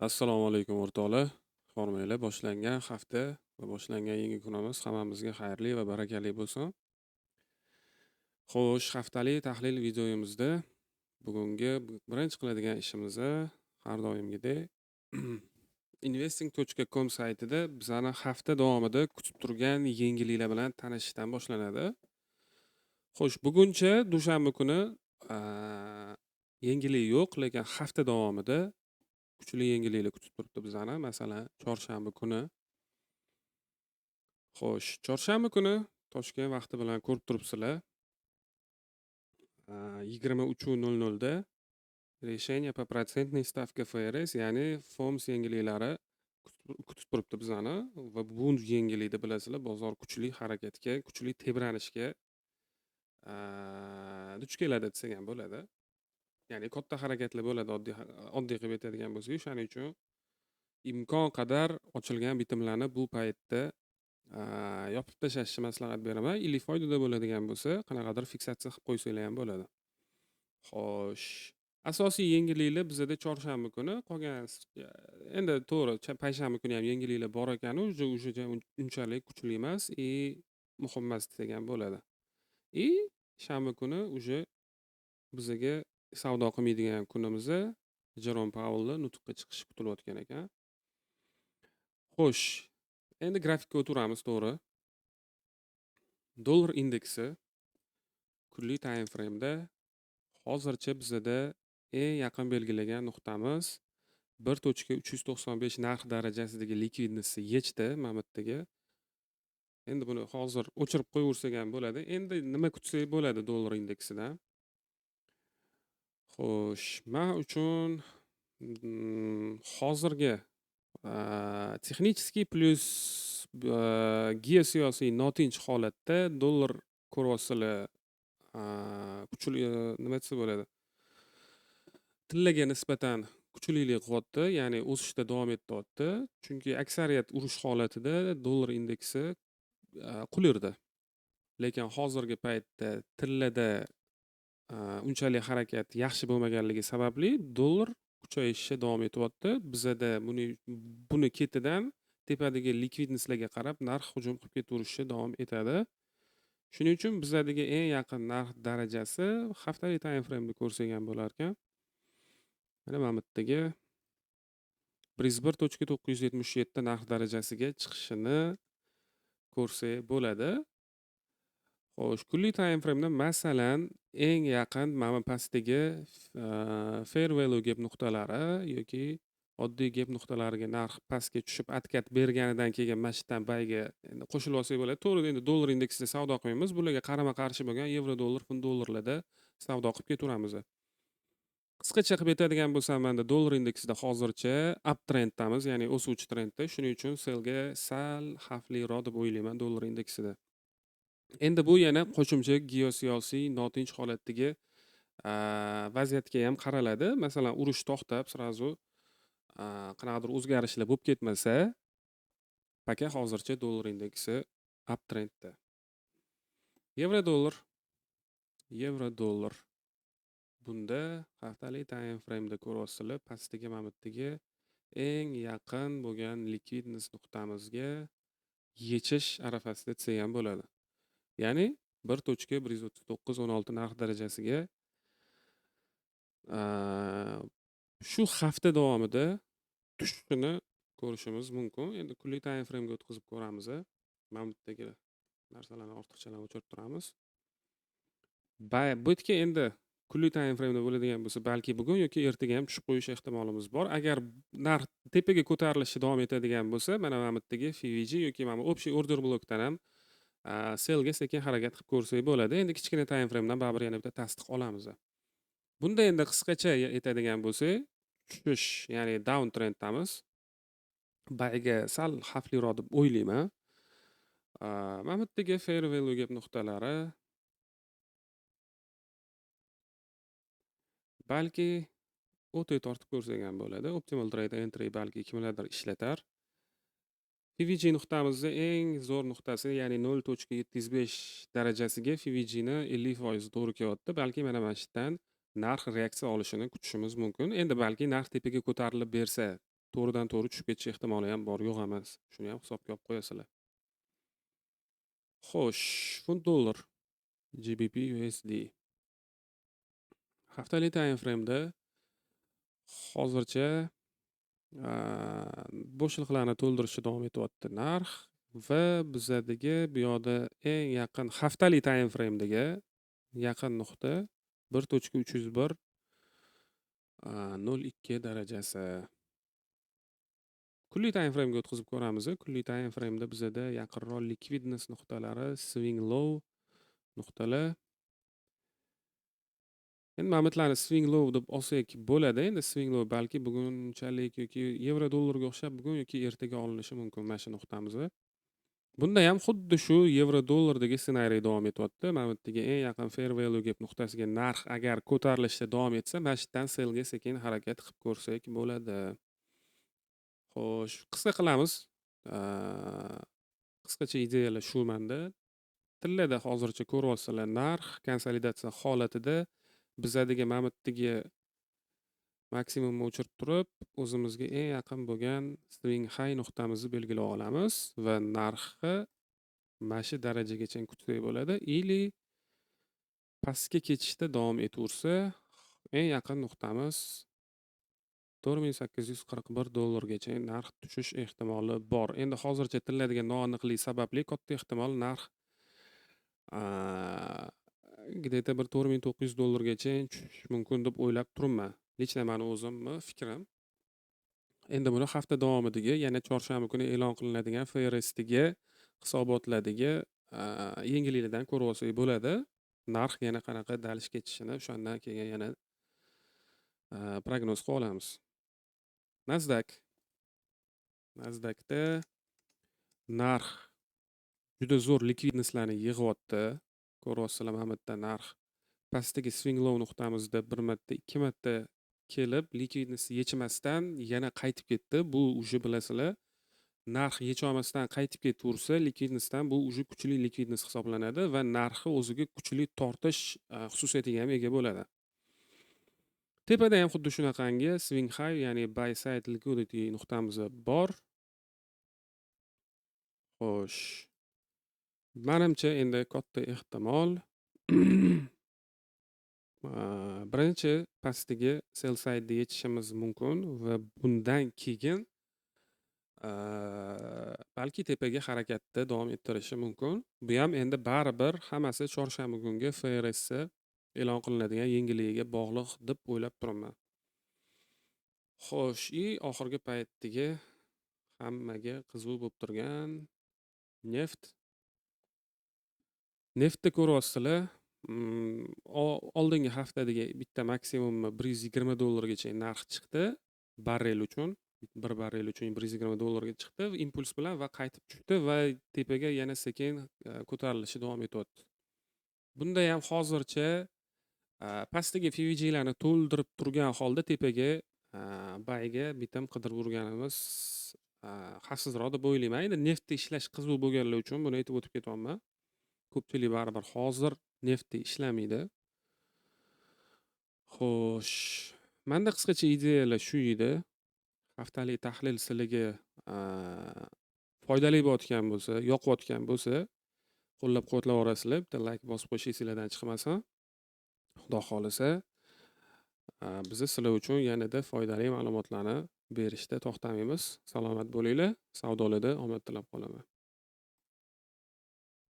Assalomu alaykum o'rtoqlar. Hormanglar, boshlangan hafta va boshlangan yangi kunimiz hammamizga xayrli va barakali bo'lsin. Xo'sh, haftalik tahlil videomizda bugungi birinchi qiladigan ishimiz har doimgidek investing.com saytida bizani hafta davomida kutib turgan yangiliklar bilan tanishishdan boshlanadi. Xo'sh, buguncha dushanba kuni yangilik yo'q, lekin hafta davomida kuchli yangiliklar kutib turibdi bizani. Masalan, chorshanba kuni. Xo'sh, chorshanba kuni Toshkent vaqti bilan ko'rib turibsizlar. 23:00 da решение по процентной ставке ФРС, ya'ni FOMS yangiliklari kutib turibdi bizani va bu yangilikda bilasizlar, bozor kuchli harakatga, kuchli tebranishga duch keladi desak ham bo'ladi. Ya'ni katta harakatlar bo'ladi oddiy qilib aytadigan bo'lsak, shuning uchun imkon qadar ochilgan bitimlarni bu paytda yopib tashlashni maslahat beraman. Ili foydada bo'ladigan bo'lsa, qanaqadir fiksatsiya qilib qo'ysanglar ham bo'ladi. Xo'sh, asosiy yangiliklar bizda chorshanba kuni qolgan, endi to'g'ri, payshanba kuni ham yangiliklar bor ekan, уже unchalik kuchli emas, muhim emas desak ham bo'ladi. Shanba kuni уже bizga savdo qilmaydigan kunimiz, Jerom Pauelning nutqqa chiqishi kutilayotgan ekan. Xo'sh, endi grafikka o'tiramiz, to'g'ri. Dollar indeksi kunlik time frame'da hozircha bizda eng yaqin belgilagan nuqtamiz 1.395 narx darajasidagi likvidnessni yechdi mana bu yerdaga. Endi buni hozir o'chirib qo'yaversak ham bo'ladi. Endi nima kutsak bo'ladi dollar indeksidan? Xo'sh, men uchun hozirgi texnicheskiy plus geosiyosiy notinch holatda dollar kursiga kuchli nima desa bo'ladi? Tillaga nisbatan kuchlilik qilyapti, ya'ni o'sishda davom etyapti. Chunki aksariyat urush holatida dollar indeksi qulirdi. Lekin hozirgi paytda tillada unchalik harakat yaxshi bo'lmaganligi sababli dollar kuchayishda davom etyapti. Bizda buni ketidan tepadagi likvidnesslarga qarab narx hujum qilib ketaverishda davom etadi. Shuning uchun bizdagi eng yaqin narx darajasi haftalik time frame'da ko'rsak ham bo'lar ekan. Mana bu yerdagi 101.977 narx darajasiga chiqishini ko'rsak bo'ladi. Xo'sh, kunlik time frame'da masalan eng yaqin mana pastdagi fair value gap nuqtalari yoki oddiy gap nuqtalariga narx pastga tushib atkat berganidan keyin mashitdan bayga qo'shilib olsak bo'ladi. To'g'ri, endi dollar indeksida savdo qilmaymiz. Bularga qarama-qarshi bo'lgan yevro dollar, funt dollarlarda savdo qilib ketaveramiz. Qisqacha qilib aytadigan bo'lsam, menda dollar indeksida hozircha uptrenddamiz, ya'ni o'suvchi trendda. Shuning uchun selga sal xavfliroq deb o'ylayman dollar indeksida. Endi bu yana qo'shimcha geosiyosiy notinch holatdagi vaziyatga ham qaraladi. Masalan, urush to'xtab, srazu qanaqadir o'zgarishlar bo'lib ketmasa, paka hozircha dollar indeksi uptrendda. Yevro dollar. Bunda haftalik time frame'da ko'ryapsizlar, pastdagi mamutdagi eng yaqin bo'lgan likvidness nuqtamizga yechish arafasida desak ham bo'ladi. Ya'ni 1.13916 narx darajasiga shu hafta davomida tushishini ko'rishimiz mumkin. Endi kunlik time frame'ga o'tkazib ko'ramiz. Mana bu yerdagi narsalarni ortiqchalarni o'chirib turamiz. Bu yerga endi kunlik time frame'da bo'ladigan bo'lsa, balki bugun yoki ertaga ham tushib qo'yish ehtimolimiz bor. Agar narx tepaga ko'tarilishda davom etadigan bo'lsa, mana bu yerdagi FVG yoki mana bu общий order blokdan ham selga sekin harakat qilib ko'rsak bo'ladi. Endi kichkina time frame'dan baribir yana bitta tasdiq olamiz. Bunda endi qisqacha aytadigan bo'lsak, tushish, ya'ni down trenddamiz. Bayga sal xavfliroq deb o'ylayman. Mana bu yerdagi fair value gap nuqtalari balki o'tay tortib ko'rsak ham bo'ladi. Optimal trade entry balki kimlardir ishlatar. FVG nuqtamizda eng zo'r nuqtasi, ya'ni 0.75 darajasiga FVG ni 50% to'g'ri kelyapti. Balki mana mana shundan narx reaksiya olishini kutishimiz mumkin. Endi balki narx tepaga ko'tarilib bersa, to'g'ridan-to'g'ri tushib ketish ehtimoli ham bor, yo'q emas. Shuni ham hisobga olib qo'yasizlar. Xo'sh, funt dollar, GBP USD. Haftalik time frame'da hozircha bo'shliqlarni to'ldirishda davom etyapti narx va bizadagi bu yoqda eng yaqin haftalik time frame'dagi yaqin nuqta 1.301.02 darajasi. Kunlik time frame'ga o'tkazib ko'ramiz. Kunlik time frame'da bizada yaqinroq liquidness nuqtalari, swing low nuqtalar. Endi mana bularni swing low deb olsak bo'ladi. Endi swing low balki bugunchalik yoki yevro dollarga o'xshab bugun yoki ertaga olinishi mumkin mana shu nuqtamiz. Bunda ham xuddi shu yevro dollardagi ssenariy davom etyapti. Mana bu yerdagi eng yaqin fair value gap nuqtasiga narx agar ko'tarilishda davom etsa, mana shu yerdan sellga sekin harakat qilib ko'rsak bo'ladi. Xo'sh, qisqa qilamiz. Qisqacha ideyalar shu menda. Tillada hozircha ko'ryapsizlar, narx konsolidatsiya holatida bizadagi mana bu yerdagi maksimumni o'chirib turib, o'zimizga eng yaqin bo'lgan swing high nuqtamizni belgilab olamiz va narxni mana shu darajagacha kutsak bo'ladi. Ili pastga ketishda davom etaversa, eng yaqin nuqtamiz 4841 dollargacha narx tushish ehtimoli bor. Endi hozircha tiladigan noaniqlik sababli katta ehtimol narx где-то bir 4900 dollargacha tushish mumkin deb o'ylab turibman. Lично meni o'zimni fikrim. Endi buni hafta davomidagi, yana chorshanba kuni e'lon qilinadigan FRS'dagi hisobotlardagi yengilliklardan ko'rib olsak bo'ladi. Narx yana qanaqa dalish ketishini o'shandan keyin yana prognoz qilib olamiz. Nasdaqda narx juda zo'r likvidnesslarni yig'yapti. Ko'ryapsizlar, mana bu yerda narx pastdagi swing low nuqtamizda bir marta, ikki marta kelib likvidness yechmasdan yana qaytib ketdi. Bu uje bilasizlar, narx yecha olmasdan qaytib ketaversa, likvidnessdan bu uje kuchli likvidness hisoblanadi va narxi o'ziga kuchli tortish xususiyatiga ham ega bo'ladi. Tepada ham xuddi shunaqangi swing high, ya'ni buy side liquidity nuqtamiz bor. Xo'sh, menimcha endi katta ehtimol birinchi pastdagi sell side'da yechishimiz mumkin va bundan keyin balki tepaga harakatda davom ettirishi mumkin. Bu ham endi baribir hammasi chorshanba kungi FRS e'lon qilinadigan yengilligiga bog'liq deb o'ylab turaman. Xo'sh, oxirgi paytdagi hammaga qiziq bo'lib turgan neftni ko'ryapsizlar. Oldingi haftadagi bitta maksimumni 120 dollargacha narx chiqdi barrel uchun. Bir barrel uchun 120 dollarga chiqdi impuls bilan va qaytib tushdi va tepaga yana sekin ko'tarilishi davom etyapti. Bunda ham hozircha pastdagi FVG'larni to'ldirib turgan holda tepaga bayga bitim qidirib yurganimiz xavfsizroq deb o'ylayman. Endi neftni ishlash qiziq bo'lganlar uchun buni aytib o'tib ketyapman. Ko'pchilik baribir hozir neftni ishlamaydi. Xo'sh, menda qisqacha ideyalar shu edi. Haftalik tahlil sizlarga foydali bo'layotgan bo'lsa, yoqayotgan bo'lsa, qo'llab-quvvatlab yuborasizlar. Bitta like bosib qo'yishingiz sizlardan chiqmasin. Xudo xolisa, biz sizlar uchun yanada foydali ma'lumotlarni berishda to'xtamaymiz. Salomat bo'linglar. Savdolarda omad tilab qolaman.